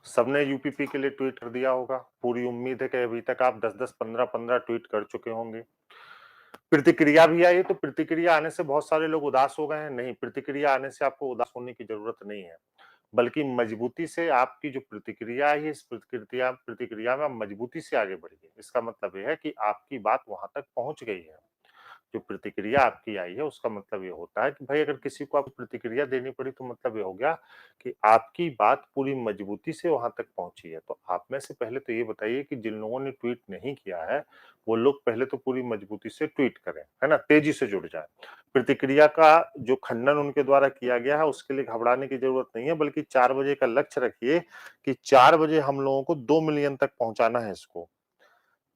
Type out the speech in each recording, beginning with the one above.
सबने यूपीपी के लिए ट्वीट कर दिया होगा। पूरी उम्मीद है कि अभी तक आप 10-10, 15-15 ट्वीट कर चुके होंगे। प्रतिक्रिया भी आई, तो प्रतिक्रिया आने से बहुत सारे लोग उदास हो गए हैं। नहीं, प्रतिक्रिया आने से आपको उदास होने की जरूरत नहीं है, बल्कि मजबूती से आपकी जो प्रतिक्रिया है, इस प्रतिक्रिया प्रतिक्रिया में आप मजबूती से आगे बढ़िए। इसका मतलब ये है कि आपकी बात वहां तक पहुंच गई है। जो प्रतिक्रिया आपकी आई है उसका मतलब ये होता है कि भाई अगर किसी को आपको प्रतिक्रिया देनी पड़ी तो मतलब ये हो गया कि आपकी बात पूरी मजबूती से वहां तक पहुंची है। तो आप में से पहले तो ये बताइए कि जिन लोगों ने ट्वीट नहीं किया है वो लोग पहले तो पूरी मजबूती से ट्वीट करें, है ना, तेजी से जुड़ जाए। प्रतिक्रिया का जो खंडन उनके द्वारा किया गया है उसके लिए घबराने की जरूरत नहीं है, बल्कि 4 बजे का लक्ष्य रखिए कि 4 बजे हम लोगों को 2 मिलियन तक पहुंचाना है इसको।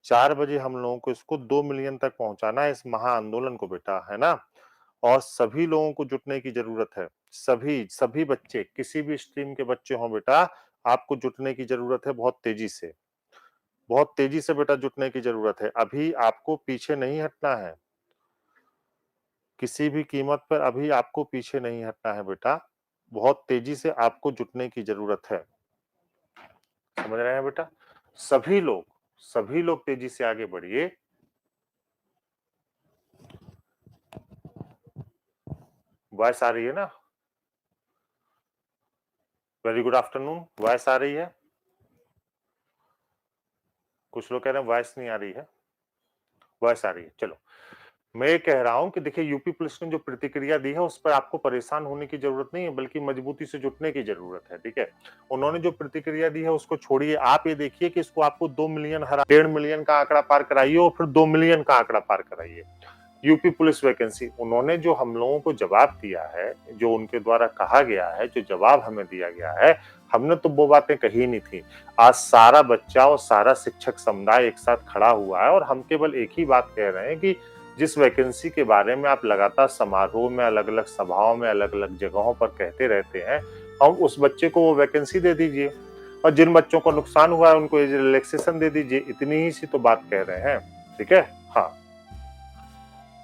4 बजे हम लोगों को इसको 2 मिलियन तक पहुंचाना है, इस महाआंदोलन को बेटा, है ना। और सभी लोगों को जुटने की जरूरत है। सभी सभी बच्चे, किसी भी स्ट्रीम के बच्चे हों बेटा, आपको जुटने की जरूरत है बहुत तेजी से। बहुत तेजी से बेटा जुटने की जरूरत है। अभी आपको पीछे नहीं हटना है, किसी भी कीमत पर अभी आपको पीछे नहीं हटना है बेटा। बहुत तेजी से आपको जुटने की जरूरत है। समझ रहे हैं बेटा? सभी लोग, सभी लोग तेजी से आगे बढ़िए। वॉइस आ रही है ना? Very good afternoon. वॉइस आ रही है? कुछ लोग कह रहे हैं वॉइस नहीं आ रही है। वॉइस आ रही है, चलो। मैं ये कह रहा हूं कि देखिए यूपी पुलिस ने जो प्रतिक्रिया दी है उस पर आपको परेशान होने की जरूरत नहीं है, बल्कि मजबूती से जुटने की जरूरत है। ठीक है, उन्होंने जो प्रतिक्रिया दी है उसको छोड़िए। आप ये देखिए कि इसको आपको 2 मिलियन हरा, 1.5 मिलियन का आंकड़ा पार कराइए और फिर 2 मिलियन का आंकड़ा पार कराइए। यूपी पुलिस वैकेंसी, उन्होंने जो हम लोगों को जवाब दिया है, जो उनके द्वारा कहा गया है, जो जवाब हमें दिया गया है, हमने तो वो बातें कही नहीं थी। आज सारा बच्चा और सारा शिक्षक समुदाय एक साथ खड़ा हुआ है और हम केवल एक ही बात कह रहे हैं कि जिस वैकेंसी के बारे में आप लगातार समारोह में, अलग अलग सभाओं में, अलग अलग जगहों पर कहते रहते हैं, हम उस बच्चे को वो वैकेंसी दे दीजिए। और जिन बच्चों को नुकसान हुआ है उनको रिलैक्सेशन दे दीजिए। इतनी ही सी तो बात कह रहे हैं। ठीक है, हाँ।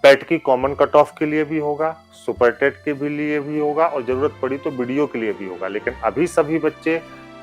टेट की कॉमन कट ऑफ के लिए भी होगा, सुपर टेट के भी लिए भी होगा और जरूरत पड़ी तो वीडियो के लिए भी होगा। लेकिन अभी सभी बच्चे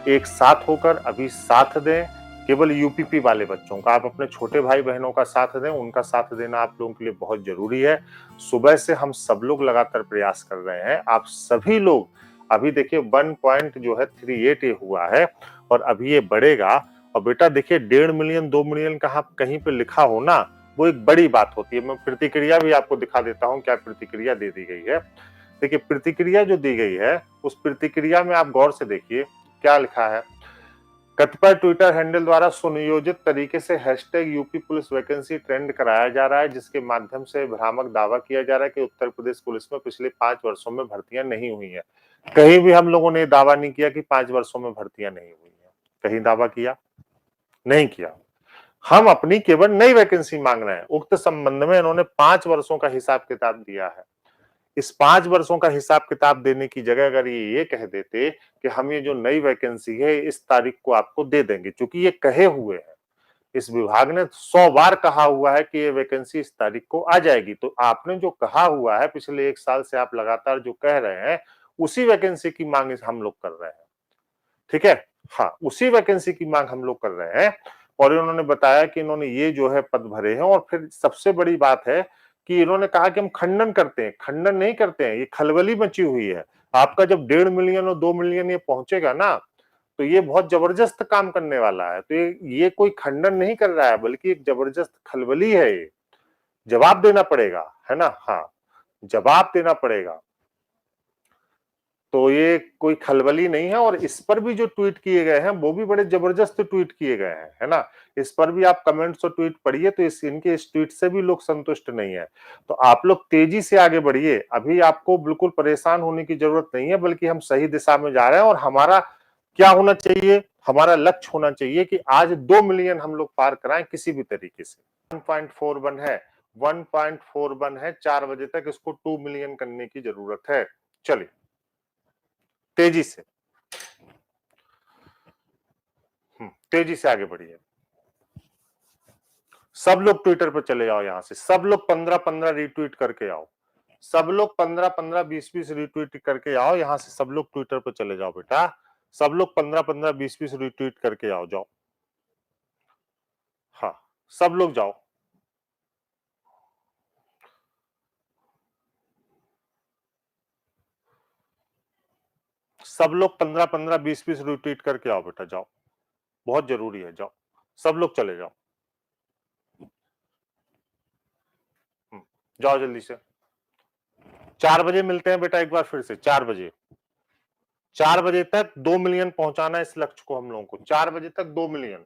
एक साथ होकर अभी साथ दें। केवल यूपीपी वाले बच्चों का, आप अपने छोटे भाई बहनों का साथ दें, उनका साथ देना आप लोगों के लिए बहुत जरूरी है। सुबह से हम सब लोग लगातार प्रयास कर रहे हैं। आप सभी लोग, अभी देखिए 1 पॉइंट जो है 38 ये हुआ है और अभी ये बढ़ेगा। और बेटा देखिए 1.5 मिलियन 2 मिलियन कहाँ कहीं पे लिखा हो ना, वो एक बड़ी बात होती है। मैं प्रतिक्रिया भी आपको दिखा देता हूं, क्या प्रतिक्रिया दे दी गई है। देखिए प्रतिक्रिया जो दी गई है उस प्रतिक्रिया में आप गौर से देखिए क्या लिखा है। कतिपय ट्विटर हैंडल द्वारा सुनियोजित तरीके से hashtag UP police vacancy trend कराया जा रहा है, जिसके माध्यम से भ्रामक दावा किया जा रहा है कि उत्तर प्रदेश पुलिस में पिछले 5 वर्षों में भर्तियां नहीं हुई है। कहीं भी हम लोगों ने दावा नहीं किया कि 5 वर्षों में भर्तियां नहीं हुई है। कहीं दावा किया? नहीं किया। हम अपनी केवल नई वैकेंसी मांग रहे हैं। उक्त संबंध में इन्होंने 5 वर्षों का हिसाब किताब दिया है। इस 5 वर्षों का हिसाब किताब देने की जगह अगर ये कह देते कि हम ये जो नई वैकेंसी है इस तारीख को आपको दे देंगे, क्योंकि ये कहे हुए हैं, इस विभाग ने 100 बार कहा हुआ है कि ये वैकेंसी इस तारीख को आ जाएगी। तो आपने जो कहा हुआ है, पिछले 1 साल से आप लगातार जो कह रहे हैं, उसी वैकेंसी की मांग हम लोग कर रहे हैं। ठीक है, हाँ, उसी वैकेंसी की मांग हम लोग कर रहे हैं। और इन्होंने बताया कि इन्होंने ये जो है पद भरे हैं। और फिर सबसे बड़ी बात है कि इन्होंने कहा कि हम खंडन करते हैं। खंडन नहीं करते हैं, ये खलबली मची हुई है। आपका जब 1.5 मिलियन और 2 मिलियन ये पहुंचेगा ना, तो ये बहुत जबरदस्त काम करने वाला है। तो ये कोई खंडन नहीं कर रहा है, बल्कि एक जबरदस्त खलबली है। ये जवाब देना पड़ेगा, है ना। हाँ, जवाब देना पड़ेगा। तो ये कोई खलबली नहीं है। और इस पर भी जो ट्वीट किए गए हैं वो भी बड़े जबरदस्त ट्वीट किए गए हैं, है ना। इस पर भी आप कमेंट्स और ट्वीट पढ़िए तो इनके इस ट्वीट से भी लोग संतुष्ट नहीं है। तो आप लोग तेजी से आगे बढ़िए। अभी आपको बिल्कुल परेशान होने की जरूरत नहीं है, बल्कि हम सही दिशा में जा रहे हैं। और हमारा क्या होना चाहिए, हमारा लक्ष्य होना चाहिए कि आज 2 मिलियन हम लोग पार कराएं किसी भी तरीके से। 1.41 है, 1.41 है। 4 बजे तक इसको 2 मिलियन करने की जरूरत है। चलिए तेजी से, तेजी से आगे बढ़िए। सब लोग ट्विटर पर चले जाओ, यहां से सब लोग 15-15 रीट्वीट करके आओ। सब लोग 15-15, 20-20 रीट्वीट करके आओ। यहां से सब लोग ट्विटर पर चले जाओ बेटा। सब लोग 15-15, 20-20 रिट्वीट करके आओ, जाओ। हाँ, सब लोग जाओ। सब लोग 15-15, 20-20 रिट्वीट करके आओ बेटा, जाओ। बहुत जरूरी है, जाओ। सब लोग चले जाओ। जाओ जल्दी से। 4 बजे मिलते हैं बेटा, एक बार फिर से 4 बजे। 4 बजे तक 2 मिलियन पहुंचाना है इस लक्ष्य को हम लोगों को। 4 बजे तक 2 मिलियन।